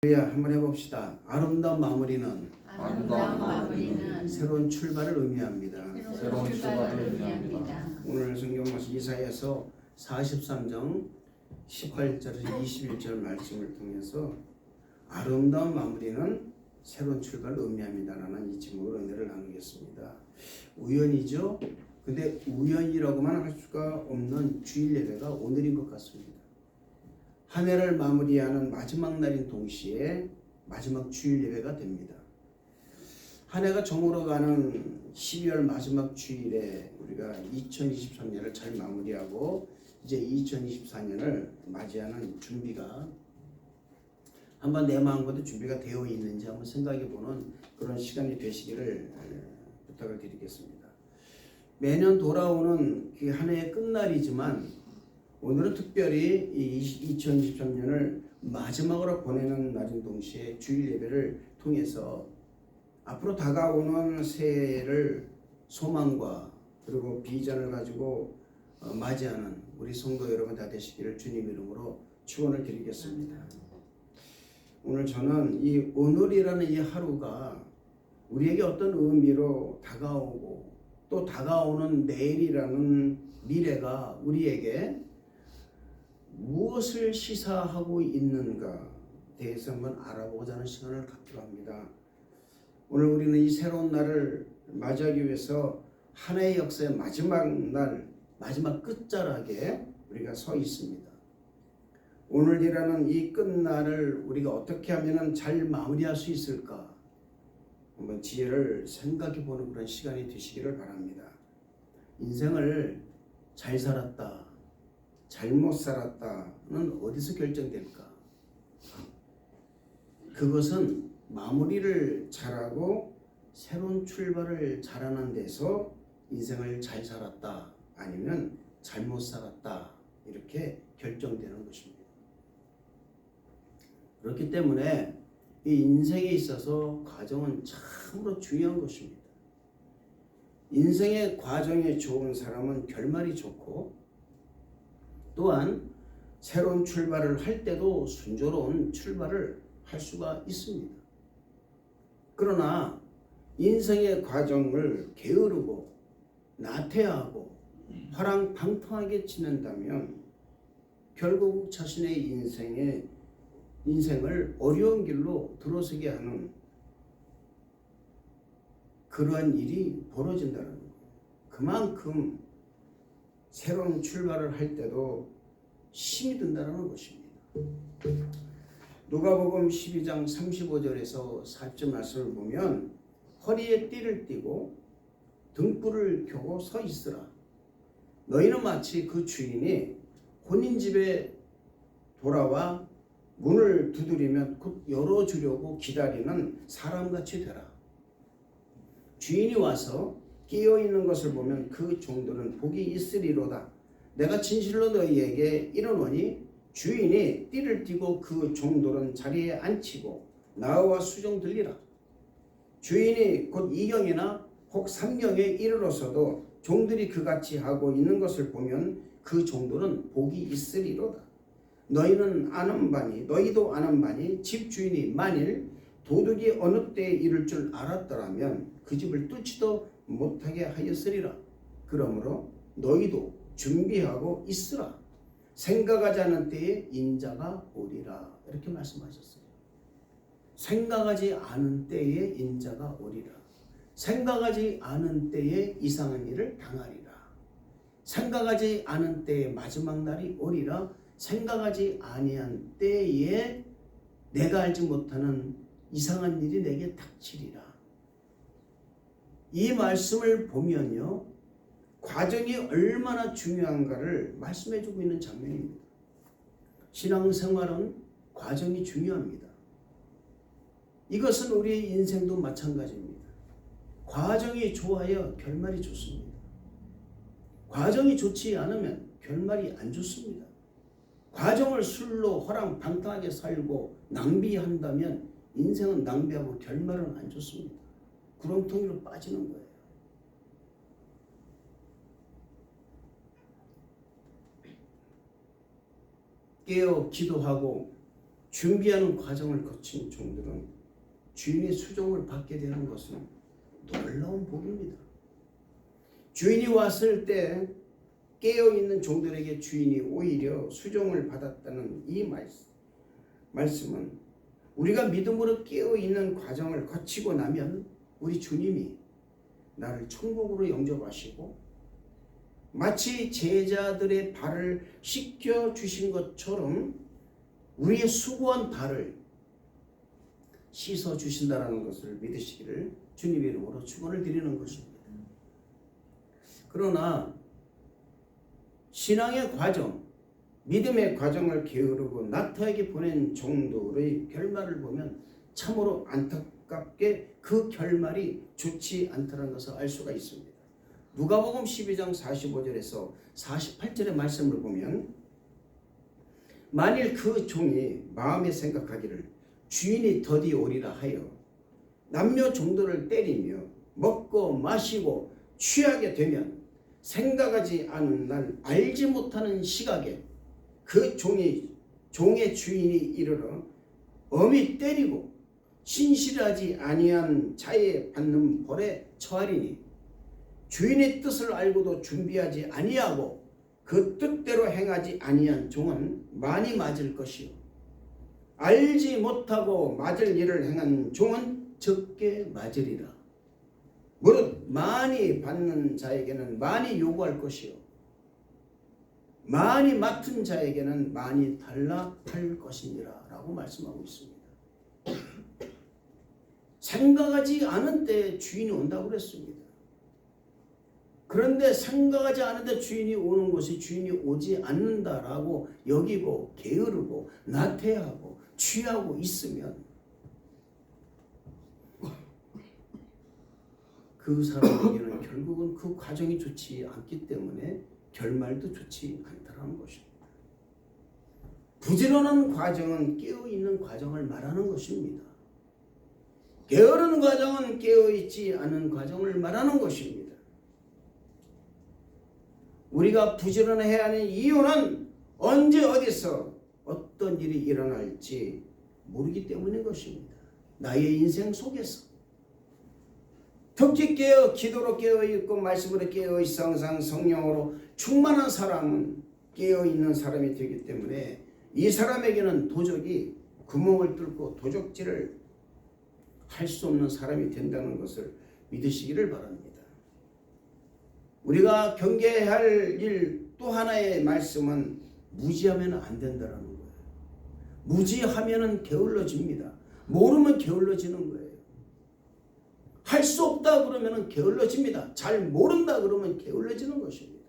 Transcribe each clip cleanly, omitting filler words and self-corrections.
한번 해봅시다. 아름다운 마무리는 새로운 출발을 의미합니다. 새로운 출발을 의미합니다. 오늘 성경 말씀 이사야서 43장 18절에서 21절 말씀을 통해서 아름다운 마무리는 새로운 출발을 의미합니다라는 이 제목으로 은혜를 나누겠습니다. 우연이죠? 근데 우연이라고만 할 수가 없는 주일 예배가 오늘인 것 같습니다. 한 해를 마무리하는 마지막 날인 동시에 마지막 주일 예배가 됩니다. 한 해가 저물어가는 12월 마지막 주일에 우리가 2023년을 잘 마무리하고 이제 2024년을 맞이하는 준비가 한번 내 마음과도 준비가 되어 있는지 한번 생각해보는 그런 시간이 되시기를 부탁을 드리겠습니다. 매년 돌아오는 그 한 해의 끝날이지만 오늘은 특별히 이 2023년을 마지막으로 보내는 날인 동시에 주일 예배를 통해서 앞으로 다가오는 새해를 소망과 그리고 비전을 가지고 맞이하는 우리 성도 여러분 다 되시기를 주님 이름으로 축원을 드리겠습니다. 오늘 저는 이 오늘이라는 이 하루가 우리에게 어떤 의미로 다가오고 또 다가오는 내일이라는 미래가 우리에게 무엇을 시사하고 있는가 대해서 한번 알아보고자 하는 시간을 갖기로 합니다. 오늘 우리는 이 새로운 날을 맞이하기 위해서 한 해의 역사의 마지막 날, 마지막 끝자락에 우리가 서 있습니다. 오늘이라는 이 끝날을 우리가 어떻게 하면 잘 마무리할 수 있을까? 한번 지혜를 생각해 보는 그런 시간이 되시기를 바랍니다. 인생을 잘 살았다, 잘못 살았다는 어디서 결정될까? 그것은 마무리를 잘하고 새로운 출발을 잘하는 데서 인생을 잘 살았다 아니면 잘못 살았다 이렇게 결정되는 것입니다. 그렇기 때문에 이 인생에 있어서 과정은 참으로 중요한 것입니다. 인생의 과정이 좋은 사람은 결말이 좋고 또한 새로운 출발을 할 때도 순조로운 출발을 할 수가 있습니다. 그러나 인생의 과정을 게으르고 나태하고 화랑방탕하게 지낸다면 결국 자신의 인생을 어려운 길로 들어서게 하는 그러한 일이 벌어진다는 거예요. 그만큼 새로운 출발을 할 때도 힘이 든다는 것입니다. 누가복음 12장 35절에서 40절 말씀을 보면 허리에 띠를 띠고 등불을 켜고 서 있으라. 너희는 마치 그 주인이 혼인집에 돌아와 문을 두드리면 곧 열어주려고 기다리는 사람같이 되라. 주인이 와서 깨어있는 것을 보면 그 종들은 복이 있으리로다. 내가 진실로 너희에게 이르노니 주인이 띠를 띠고 그 종들은 자리에 앉히고 나와 수종 들리라. 주인이 곧 2경이나 혹 3경에 이르러서도 종들이 그같이 하고 있는 것을 보면 그 종들은 복이 있으리로다. 너희도 아는 바니 집주인이 만일 도둑이 어느 때에 이를 줄 알았더라면 그 집을 뚫지도 못하게 하였으리라. 그러므로 너희도 준비하고 있으라. 생각하지 않은 때에 인자가 오리라. 이렇게 말씀하셨어요. 생각하지 않은 때에 인자가 오리라. 생각하지 않은 때에 이상한 일을 당하리라. 생각하지 않은 때에 마지막 날이 오리라. 생각하지 아니한 때에 내가 알지 못하는 이상한 일이 내게 닥치리라. 이 말씀을 보면요, 과정이 얼마나 중요한가를 말씀해주고 있는 장면입니다. 신앙생활은 과정이 중요합니다. 이것은 우리의 인생도 마찬가지입니다. 과정이 좋아야 결말이 좋습니다. 과정이 좋지 않으면 결말이 안 좋습니다. 과정을 술로 허랑방탕하게 살고 낭비한다면 인생은 낭비하고 결말은 안 좋습니다. 구렁텅이로 빠지는 거예요. 깨어 기도하고 준비하는 과정을 거친 종들은 주인의 수종을 받게 되는 것은 놀라운 복입니다. 주인이 왔을 때 깨어있는 종들에게 주인이 오히려 수종을 받았다는 이 말씀은 우리가 믿음으로 깨어있는 과정을 거치고 나면 우리 주님이 나를 천국으로 영접하시고 마치 제자들의 발을 씻겨주신 것처럼 우리의 수고한 발을 씻어주신다는 것을 믿으시기를 주님의 이름으로 축원을 드리는 것입니다. 그러나 신앙의 과정, 믿음의 과정을 게으르고 나태하게 보낸 종들의 결말을 보면 참으로 안타깝게 그 결말이 좋지 않다는 것을 알 수가 있습니다. 누가복음 12장 45절에서 48절의 말씀을 보면 만일 그 종이 마음에 생각하기를 주인이 더디 오리라 하여 남녀 종들을 때리며 먹고 마시고 취하게 되면 생각하지 않은 날 알지 못하는 시각에 그 종의 주인이 이르러 엄히 때리고 신실하지 아니한 자에 받는 벌에 처하리니 주인의 뜻을 알고도 준비하지 아니하고 그 뜻대로 행하지 아니한 종은 많이 맞을 것이요 알지 못하고 맞을 일을 행한 종은 적게 맞으리라. 무릇 많이 받는 자에게는 많이 요구할 것이요 많이 맡은 자에게는 많이 달라 할 것이니라 라고 말씀하고 있습니다. 생각하지 않은 때에 주인이 온다고 그랬습니다. 그런데 생각하지 않은데 주인이 오는 것이 주인이 오지 않는다라고 여기고 게으르고 나태하고 취하고 있으면 그 사람에게는 결국은 그 과정이 좋지 않기 때문에 결말도 좋지 않다는 것입니다. 부지런한 과정은 깨어있는 과정을 말하는 것입니다. 게으른 과정은 깨어있지 않은 과정을 말하는 것입니다. 우리가 부지런해야 하는 이유는 언제 어디서 어떤 일이 일어날지 모르기 때문인 것입니다. 나의 인생 속에서 특히 기도로 깨어있고 말씀으로 깨어있어 항상 성령으로 충만한 사람은 깨어있는 사람이 되기 때문에 이 사람에게는 도적이 구멍을 뚫고 도적질을 할 수 없는 사람이 된다는 것을 믿으시기를 바랍니다. 우리가 경계해야 할 일 또 하나의 말씀은 무지하면 안 된다는 거예요. 무지하면 게을러집니다. 모르면 게을러지는 거예요. 할 수 없다 그러면 게을러집니다. 잘 모른다 그러면 게을러지는 것입니다.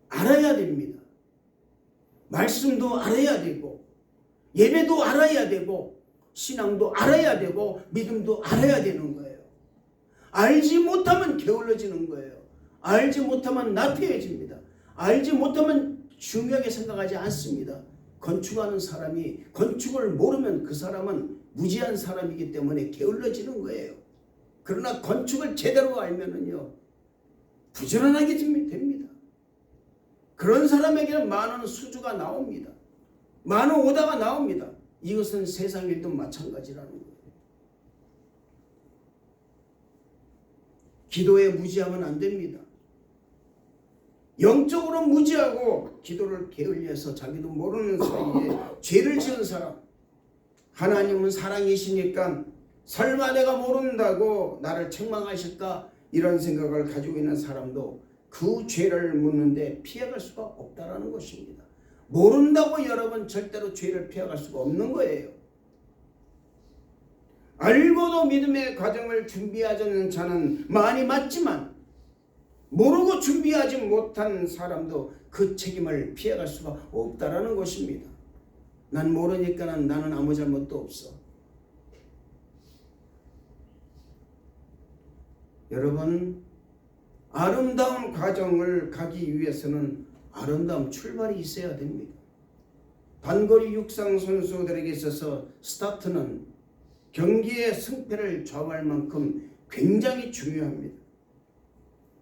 알아야 됩니다. 말씀도 알아야 되고 예배도 알아야 되고 신앙도 알아야 되고 믿음도 알아야 되는 거예요. 알지 못하면 게을러지는 거예요. 알지 못하면 나태해집니다. 알지 못하면 중요하게 생각하지 않습니다. 건축하는 사람이 건축을 모르면 그 사람은 무지한 사람이기 때문에 게을러지는 거예요. 그러나 건축을 제대로 알면은요 부지런하게 됩니다. 그런 사람에게는 많은 수주가 나옵니다. 많은 오다가 나옵니다. 이것은 세상 일도 마찬가지라는 거예요. 기도에 무지하면 안 됩니다. 영적으로 무지하고 기도를 게을리해서 자기도 모르는 사이에 죄를 지은 사람, 하나님은 사랑이시니까 설마 내가 모른다고 나를 책망하실까 이런 생각을 가지고 있는 사람도 그 죄를 묻는데 피해갈 수가 없다라는 것입니다. 모른다고 여러분 절대로 죄를 피해갈 수가 없는 거예요. 알고도 믿음의 과정을 준비하지 않는 자는 많이 맞지만 모르고 준비하지 못한 사람도 그 책임을 피해갈 수가 없다라는 것입니다. 난 모르니까 나는 아무 잘못도 없어. 여러분, 아름다운 과정을 가기 위해서는 아름다운 출발이 있어야 됩니다. 단거리 육상 선수들에게 있어서 스타트는 경기의 승패를 좌우할 만큼 굉장히 중요합니다.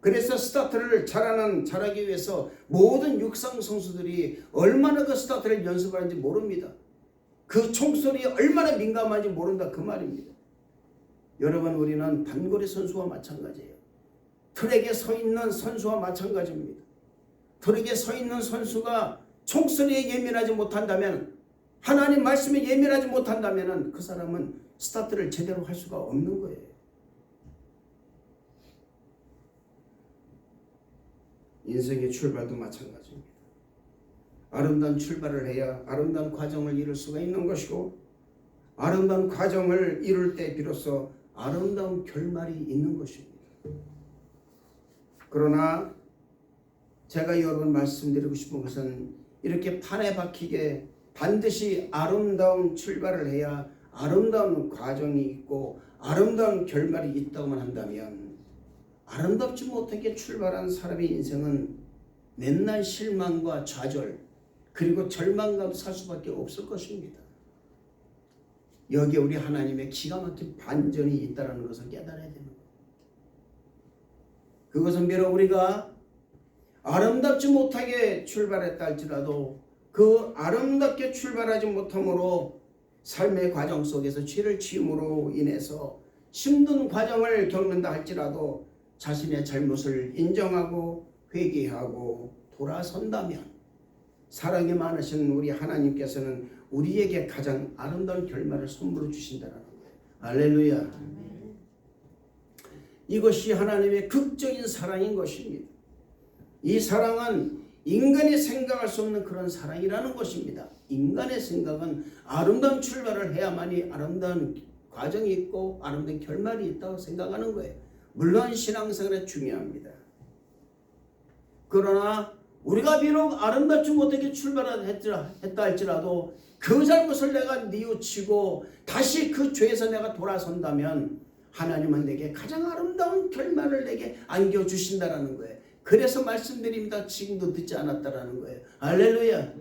그래서 스타트를 잘하기 위해서 모든 육상 선수들이 얼마나 그 스타트를 연습하는지 모릅니다. 그 총소리에 얼마나 민감한지 모른다 그 말입니다. 여러분, 우리는 단거리 선수와 마찬가지예요. 트랙에 서 있는 선수와 마찬가지입니다. 트랙에 서 있는 선수가 총소리에 예민하지 못한다면, 하나님 말씀에 예민하지 못한다면 그 사람은 스타트를 제대로 할 수가 없는 거예요. 인생의 출발도 마찬가지입니다. 아름다운 출발을 해야 아름다운 과정을 이룰 수가 있는 것이고, 아름다운 과정을 이룰 때 비로소 아름다운 결말이 있는 것입니다. 그러나 제가 여러분 말씀드리고 싶은 것은, 이렇게 판에 박히게 반드시 아름다운 출발을 해야 아름다운 과정이 있고 아름다운 결말이 있다고만 한다면, 아름답지 못하게 출발한 사람의 인생은 맨날 실망과 좌절 그리고 절망감 살 수밖에 없을 것입니다. 여기에 우리 하나님의 기가 막힌 반전이 있다는 것을 깨달아야 되는 거예요. 그것은 비록 우리가 아름답지 못하게 출발했다 할지라도 그 아름답게 출발하지 못함으로 삶의 과정 속에서 죄를 지음으로 인해서 힘든 과정을 겪는다 할지라도 자신의 잘못을 인정하고 회개하고 돌아선다면 사랑이 많으신 우리 하나님께서는 우리에게 가장 아름다운 결말을 선물로 주신다는 거예요. 할렐루야. 이것이 하나님의 극적인 사랑인 것입니다. 이 사랑은 인간이 생각할 수 없는 그런 사랑이라는 것입니다. 인간의 생각은 아름다운 출발을 해야만이 아름다운 과정이 있고 아름다운 결말이 있다고 생각하는 거예요. 물론 신앙생활에 중요합니다. 그러나 우리가 비록 아름답지 못하게 출발했다 할지라도 그 잘못을 내가 뉘우치고 다시 그 죄에서 내가 돌아선다면 하나님은 내게 가장 아름다운 결말을 내게 안겨주신다라는 거예요. 그래서 말씀드립니다. 지금도 늦지 않았다라는 거예요. 할렐루야.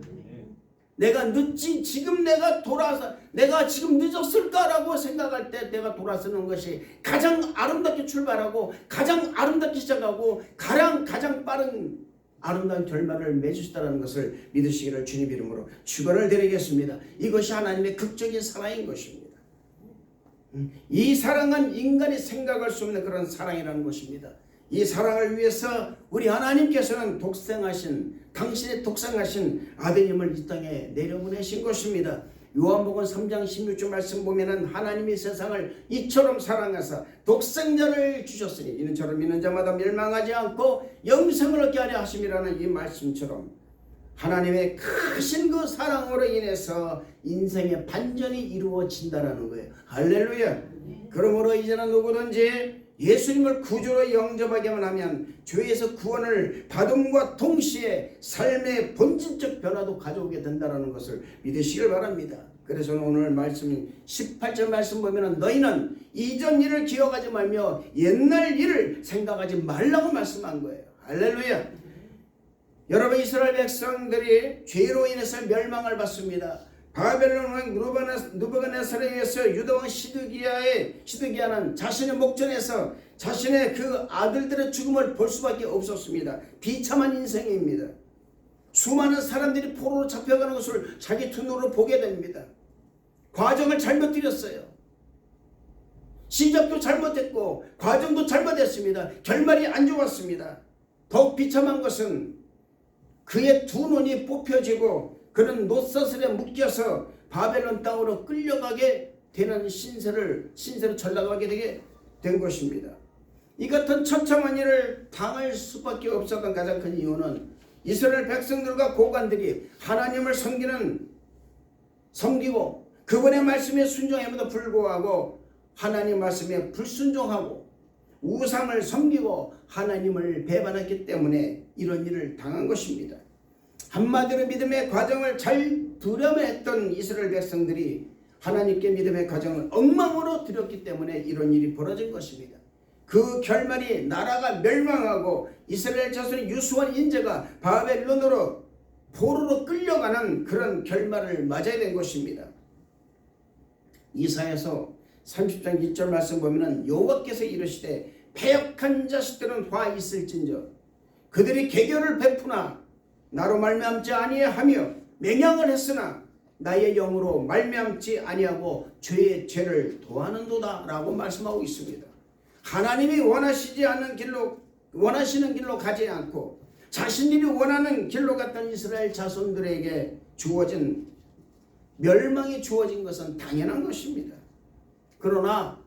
내가 늦지, 지금 내가 돌아서 내가 지금 늦었을까라고 생각할 때 내가 돌아서는 것이 가장 아름답게 출발하고 가장 아름답게 시작하고 가장 빠른 아름다운 결말을 맺으시다는 것을 믿으시기를 주님 이름으로 축원을 드리겠습니다. 이것이 하나님의 극적인 사랑인 것입니다. 이 사랑은 인간이 생각할 수 없는 그런 사랑이라는 것입니다. 이 사랑을 위해서 우리 하나님께서는 당신의 독생하신 아드님을 이 땅에 내려보내신 것입니다. 요한복음 3장 16절 말씀 보면은 하나님이 세상을 이처럼 사랑하사 독생자를 주셨으니 이는 저를 믿는 자마다 멸망하지 않고 영생을 얻게 하려 하심이라는 이 말씀처럼 하나님의 크신 그 사랑으로 인해서 인생의 반전이 이루어진다는 거예요. 할렐루야. 그러므로 이제는 누구든지 예수님을 구주로 영접하기만 하면 죄에서 구원을 받음과 동시에 삶의 본질적 변화도 가져오게 된다는 것을 믿으시길 바랍니다. 그래서 오늘 말씀 18절 말씀 보면 너희는 이전 일을 기억하지 말며 옛날 일을 생각하지 말라고 말씀한 거예요. 할렐루야. 여러분, 이스라엘 백성들이 죄로 인해서 멸망을 받습니다. 바벨론 왕 느부갓네살에 의해서 유다왕 시드기야는 자신의 목전에서 자신의 그 아들들의 죽음을 볼 수밖에 없었습니다. 비참한 인생입니다. 수많은 사람들이 포로로 잡혀가는 것을 자기 두 눈으로 보게 됩니다. 과정을 잘못 들였어요. 시작도 잘못했고 과정도 잘못했습니다. 결말이 안 좋았습니다. 더욱 비참한 것은 그의 두 눈이 뽑혀지고 그는 노사슬에 묶여서 바벨론 땅으로 끌려가게 되는 신세로 전락하게 되게 된 것입니다. 이 같은 처참한 일을 당할 수밖에 없었던 가장 큰 이유는 이스라엘 백성들과 고관들이 하나님을 섬기고 그분의 말씀에 순종함에도 불구하고 하나님 말씀에 불순종하고 우상을 섬기고 하나님을 배반했기 때문에 이런 일을 당한 것입니다. 한마디로 믿음의 과정을 잘 두려워했던 이스라엘 백성들이 하나님께 믿음의 과정을 엉망으로 들였기 때문에 이런 일이 벌어진 것입니다. 그 결말이 나라가 멸망하고 이스라엘 자손의 유수한 인재가 바벨론으로 포로로 끌려가는 그런 결말을 맞아야 된 것입니다. 이사야서 30장 1절 말씀 보면 여호와께서 이르시되 패역한 자식들은 화 있을진저 그들이 계교를 베푸나 나로 말미암지 아니하며 맹약을 했으나 나의 영으로 말미암지 아니하고 죄의 죄를 도하는도다 라고 말씀하고 있습니다. 하나님이 원하시는 길로 가지 않고 자신들이 원하는 길로 갔던 이스라엘 자손들에게 멸망이 주어진 것은 당연한 것입니다. 그러나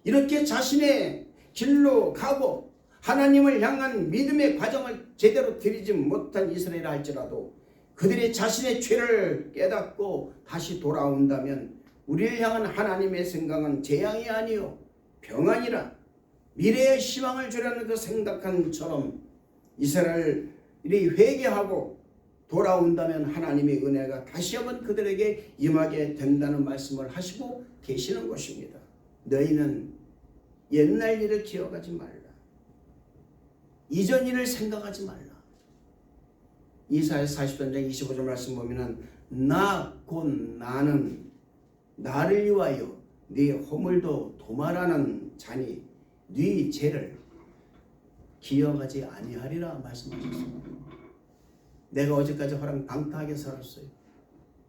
이렇게 자신의 길로 가고 하나님을 향한 믿음의 과정을 제대로 드리지 못한 이스라엘 할지라도 그들이 자신의 죄를 깨닫고 다시 돌아온다면 우리를 향한 하나님의 생각은 재앙이 아니요 평안이라 미래의 희망을 주려는 그 생각한처럼 이스라엘이 회개하고 돌아온다면 하나님의 은혜가 다시 한번 그들에게 임하게 된다는 말씀을 하시고 계시는 것입니다. 너희는 옛날 일을 기억하지 말라. 이전 일을 생각하지 말라. 이사야 43장 25절 말씀 보면은 곧 나는 나를 위하여 네 허물도 도말하는 자니 네 죄를 기억하지 아니하리라 말씀하셨습니다. 내가 어제까지 호랑방탕하게 살았어요.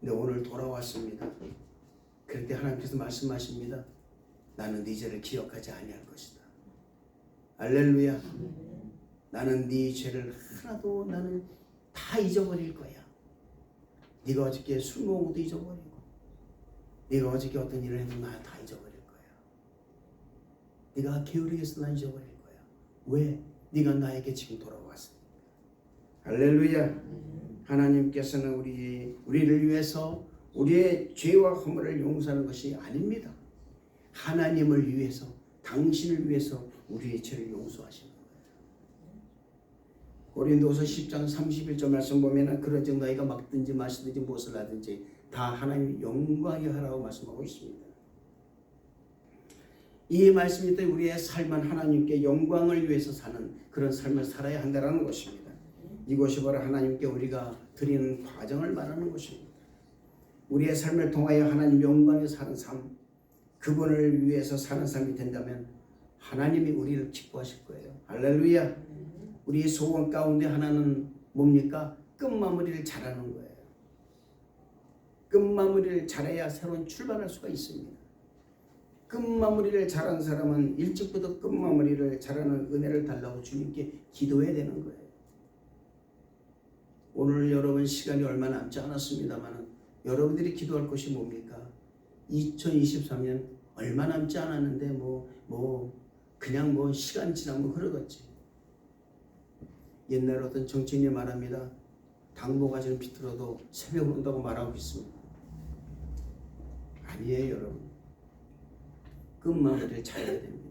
근데 오늘 돌아왔습니다. 그럴 때 하나님께서 말씀하십니다. 나는 네 죄를 기억하지 아니할 것이다. 할렐루야. 나는 네 죄를 하나도 나는 다 잊어버릴 거야. 네가 어저께 술 먹은 것도 잊어버리고 네가 어저께 어떤 일을 했는데 나 다 잊어버릴 거야. 네가 게으르겠어 난 잊어버릴 거야. 왜? 네가 나에게 지금 돌아왔으니까. 할렐루야. 하나님께서는 우리를 위해서 우리의 죄와 허물을 용서하는 것이 아닙니다. 하나님을 위해서 당신을 위해서 우리의 죄를 용서하시는 거예요. 고린도서 10장 31절 말씀 보면 그런즉 너희가 먹든지 마시든지 무엇을 하든지 다 하나님 영광에 하라고 말씀하고 있습니다. 이 말씀이 또 우리의 삶은 하나님께 영광을 위해서 사는 그런 삶을 살아야 한다는 것입니다. 이것이 바로 하나님께 우리가 드리는 과정을 말하는 것입니다. 우리의 삶을 통하여 하나님 영광에 사는 삶, 그분을 위해서 사는 삶이 된다면 하나님이 우리를 기뻐하실 거예요. 할렐루야. 우리의 소원 가운데 하나는 뭡니까? 끝마무리를 잘하는 거예요. 끝마무리를 잘해야 새로운 출발할 수가 있습니다. 끝마무리를 잘한 사람은 일찍부터 끝마무리를 잘하는 은혜를 달라고 주님께 기도해야 되는 거예요. 오늘 여러분 시간이 얼마 남지 않았습니다만 여러분들이 기도할 것이 뭡니까? 2023년 얼마 남지 않았는데 그냥 시간 지나면 그러겠지. 옛날 어떤 정치인이 말합니다. 당모가지는 비틀어도 새벽 온다고 말하고 있습니다. 아니에요 여러분. 끝마무리를 잘해야 됩니다.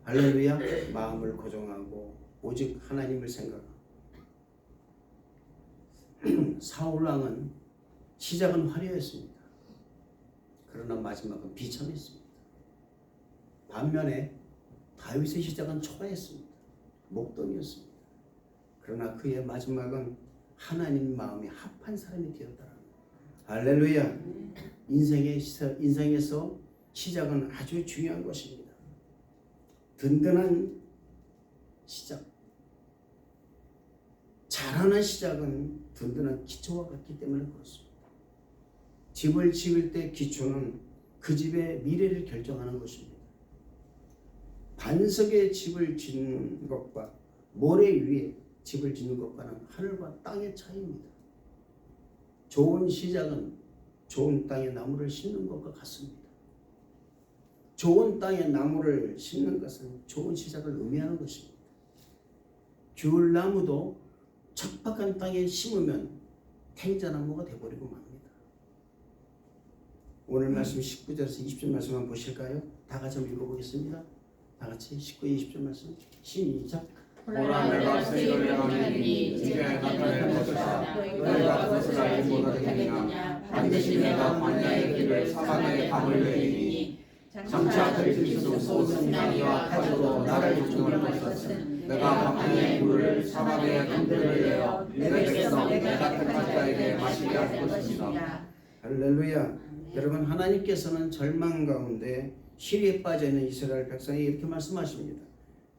할렐루야. 마음을 고정하고 오직 하나님을 생각하고. 사울왕은 시작은 화려했습니다. 그러나 마지막은 비참했습니다. 반면에 다윗의 시작은 초라했습니다. 목동이었습니다. 그러나 그의 마지막은 하나님 마음이 합한 사람이 되었다는 거예요. 할렐루야. 인생에서 시작은 아주 중요한 것입니다. 든든한 시작. 잘하는 시작은 든든한 기초와 같기 때문에 그렇습니다. 집을 지을 때 기초는 그 집의 미래를 결정하는 것입니다. 반석에 집을 짓는 것과 모래 위에 집을 짓는 것과는 하늘과 땅의 차이입니다. 좋은 시작은 좋은 땅에 나무를 심는 것과 같습니다. 좋은 땅에 나무를 심는 것은 좋은 시작을 의미하는 것입니다. 귤나무도 척박한 땅에 심으면 탱자나무가 되어버리고 맙니다. 오늘 말씀 19절에서 20절 말씀 한번 보실까요? 다 같이 한번 읽어보겠습니다. 다 같이 19, 20절 말씀 시작. 보라 내가 세일을 행하리니 이제 나타낼 것이다. 너희가 그것을 알지 못하겠느냐. 반드시 내가 광야의 길을 사막의 강을 내리니 장차 들키수 소승나무와 타주로 나를 이끌 것은 내가 광야의 물을 사막의 강들을 내어 내 백성 내가 택한 자에게 마시게 할 것이다. 할렐루야. 여러분 하나님께서는 절망 가운데 시리에 빠져있는 이스라엘 백성이 이렇게 말씀하십니다.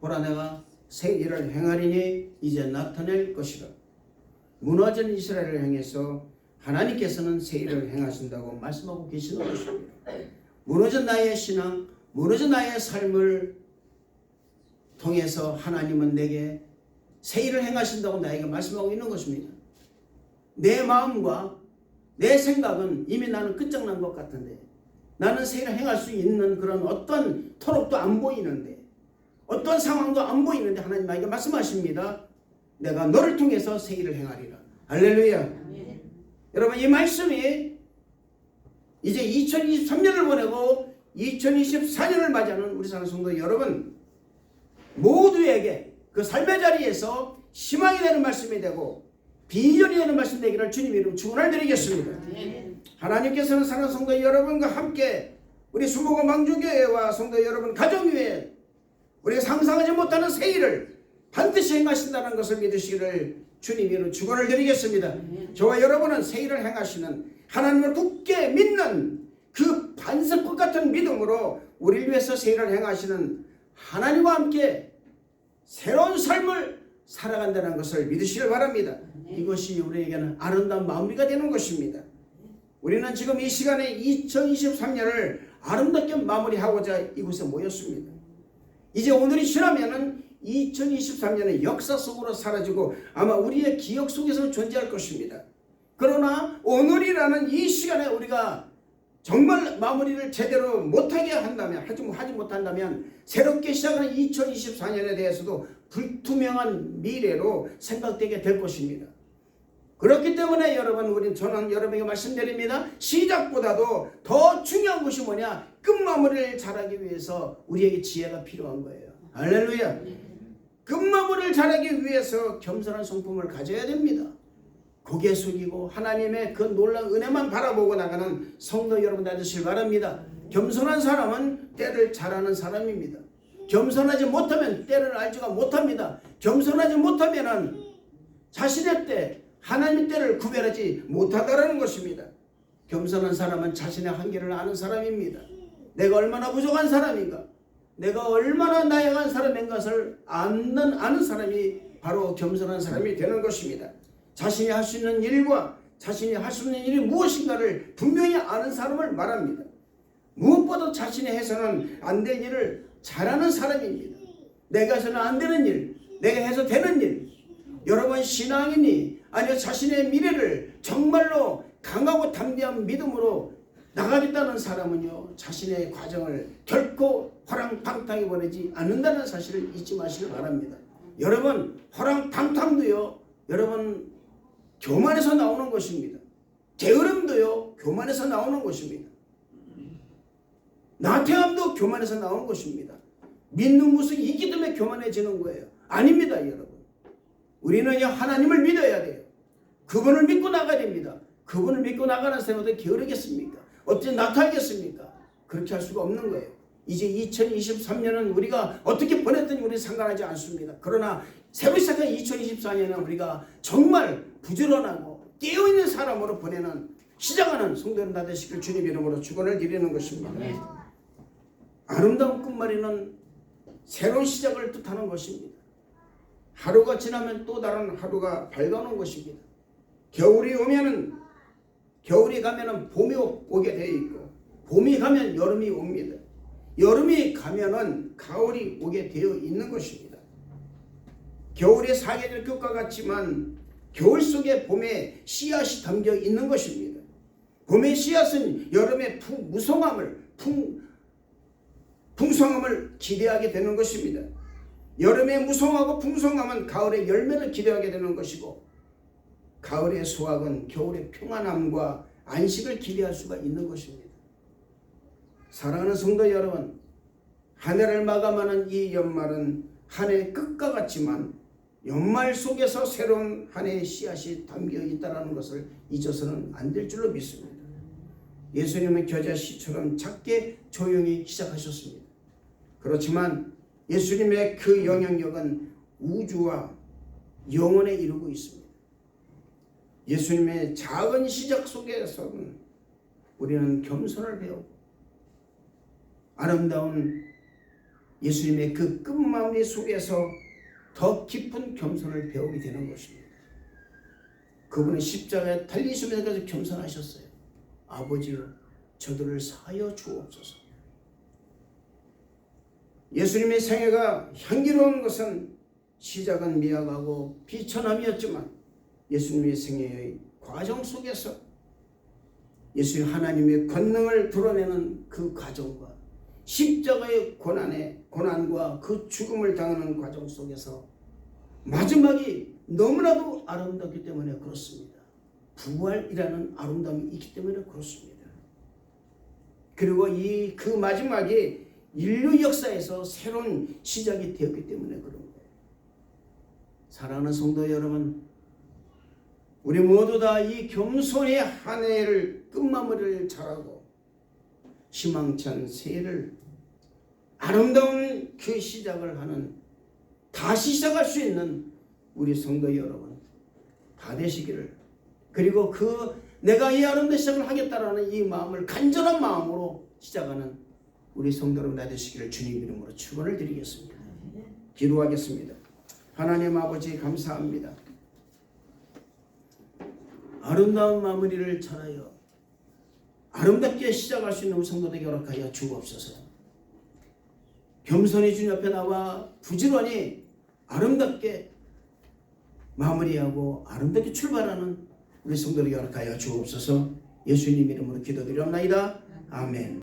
보라 내가 새 일을 행하리니 이제 나타낼 것이라. 무너진 이스라엘을 향해서 하나님께서는 새 일을 행하신다고 말씀하고 계시는 것입니다. 무너진 나의 신앙, 무너진 나의 삶을 통해서 하나님은 내게 새 일을 행하신다고 나에게 말씀하고 있는 것입니다. 내 마음과 내 생각은 이미 나는 끝장난 것 같은데, 나는 새 일을 행할 수 있는 그런 어떤 토록도 안 보이는데, 어떤 상황도 안 보이는데 하나님 나에게 말씀하십니다. 내가 너를 통해서 새 일을 행하리라. 할렐루야. 여러분, 이 말씀이 이제 2023년을 보내고 2024년을 맞이하는 우리 사랑하는 성도 여러분 모두에게 그 삶의 자리에서 희망이 되는 말씀이 되고 비전이 되는 말씀 되기를 주님 이름 축원을 드리겠습니다. 하나님께서는 사랑하는 성도 여러분과 함께 우리 수목원 망주교회와 성도 여러분 가정 위에 우리가 상상하지 못하는 새 일을 반드시 행하신다는 것을 믿으시기를 주님 이름 축원을 드리겠습니다. 저와 여러분은 새 일을 행하시는 하나님을 굳게 믿는 그 반석꽃 같은 믿음으로 우리를 위해서 새 일을 행하시는 하나님과 함께 새로운 삶을 살아간다는 것을 믿으시길 바랍니다. 이것이 우리에게는 아름다운 마무리가 되는 것입니다. 우리는 지금 이 시간에 2023년을 아름답게 마무리하고자 이곳에 모였습니다. 이제 오늘이 지나면은 2023년의 역사 속으로 사라지고 아마 우리의 기억 속에서 존재할 것입니다. 그러나 오늘이라는 이 시간에 우리가 정말 마무리를 제대로 못하게 한다면, 하지 못한다면 새롭게 시작하는 2024년에 대해서도 불투명한 미래로 생각되게 될 것입니다. 그렇기 때문에 여러분, 저는 여러분에게 말씀드립니다. 시작보다도 더 중요한 것이 뭐냐? 끝마무리를 잘하기 위해서 우리에게 지혜가 필요한 거예요. 할렐루야. 끝마무리를 잘하기 위해서 겸손한 성품을 가져야 됩니다. 고개 숙이고 하나님의 그 놀라운 은혜만 바라보고 나가는 성도 여러분 되시길 바랍니다. 겸손한 사람은 때를 잘하는 사람입니다. 겸손하지 못하면 때를 알지가 못합니다. 겸손하지 못하면 자신의 때, 하나님의 때를 구별하지 못하다라는 것입니다. 겸손한 사람은 자신의 한계를 아는 사람입니다. 내가 얼마나 부족한 사람인가, 내가 얼마나 나약한 사람인 것을 아는 사람이 바로 겸손한 사람이 되는 것입니다. 자신이 할 수 있는 일과 자신이 할 수 있는 일이 무엇인가를 분명히 아는 사람을 말합니다. 무엇보다 자신이 해서는 안 될 일을 잘하는 사람입니다. 내가 해서는 안 되는 일, 내가 해서 되는 일. 여러분 신앙이니 아니면 자신의 미래를 정말로 강하고 담대한 믿음으로 나가겠다는 사람은요, 자신의 과정을 결코 호랑방탕히 보내지 않는다는 사실을 잊지 마시길 바랍니다. 여러분, 호랑방탕도요, 여러분 교만에서 나오는 것입니다. 게으름도요, 교만에서 나오는 것입니다. 나태함도 교만에서 나오는 것입니다. 믿는 것은 있기 때문에 교만해지는 거예요. 아닙니다, 여러분. 우리는요, 하나님을 믿어야 돼요. 그분을 믿고 나가야 됩니다. 그분을 믿고 나가는 사람은 어떻게 게으르겠습니까? 어떻게 나타나겠습니까? 그렇게 할 수가 없는 거예요. 이제 2023년은 우리가 어떻게 보냈든지 우리는 상관하지 않습니다. 그러나 새로 시작한 2024년은 우리가 정말 부지런하고 깨어있는 사람으로 보내는 시작하는 성도는 다 되시길 주님 이름으로 축원을 드리는 것입니다. 아름다운 끝말이는 새로운 시작을 뜻하는 것입니다. 하루가 지나면 또 다른 하루가 밝아오는 것입니다. 겨울이 가면은 봄이 오게 되어 있고, 봄이 가면 여름이 옵니다. 여름이 가면은 가을이 오게 되어 있는 것입니다. 겨울의 사계절 끝과 같지만 겨울 속에 봄의 씨앗이 담겨 있는 것입니다. 봄의 씨앗은 여름의 풍성함을 기대하게 되는 것입니다. 여름의 무성하고 풍성함은 가을의 열매를 기대하게 되는 것이고, 가을의 수확은 겨울의 평안함과 안식을 기대할 수가 있는 것입니다. 사랑하는 성도 여러분, 한 해를 마감하는 이 연말은 한 해의 끝과 같지만 연말 속에서 새로운 한 해의 씨앗이 담겨 있다는 것을 잊어서는 안 될 줄로 믿습니다. 예수님은 겨자씨처럼 작게 조용히 시작하셨습니다. 그렇지만 예수님의 그 영향력은 우주와 영원에 이루고 있습니다. 예수님의 작은 시작 속에서는 우리는 겸손을 배우고 아름다운 예수님의 그 끝마무리 속에서 더 깊은 겸손을 배우게 되는 것입니다. 그분은 십자가에 달리시면서 겸손하셨어요. 아버지여 저들을 사하여 주옵소서. 예수님의 생애가 향기로운 것은 시작은 미약하고 비천함이었지만 고예수님의 생애의 과정 속에서 예수님 하나님의 권능을 드러내는 그 과정과 십자가의 고난과 그 죽음을 당하는 과정 속에서 마지막이 너무나도 아름답기 때문에 그렇습니다. 부활이라는 아름다움이 있기 때문에 그렇습니다. 그리고 그 마지막이 인류 역사에서 새로운 시작이 되었기 때문에 그런 거예요. 사랑하는 성도 여러분, 우리 모두 다 이 겸손의 한 해를 끝마무리를 잘하고 희망찬 새해를 아름다운 그 시작을 하는, 다시 시작할 수 있는 우리 성도 여러분 다 되시기를, 그리고 내가 이 아름다운 시작을 하겠다라는 이 마음을 간절한 마음으로 시작하는 우리 성도 여러분 다 되시기를 주님 이름으로 축원을 드리겠습니다. 기도하겠습니다. 하나님 아버지 감사합니다. 아름다운 마무리를 잘하여 아름답게 시작할 수 있는 우리 성도들에게 허락하여 주옵소서. 겸손히 주님 앞에 나와 부지런히 아름답게 마무리하고 아름답게 출발하는 우리 성도들에게 허락하여 주옵소서. 예수님 이름으로 기도드리옵나이다. 아멘.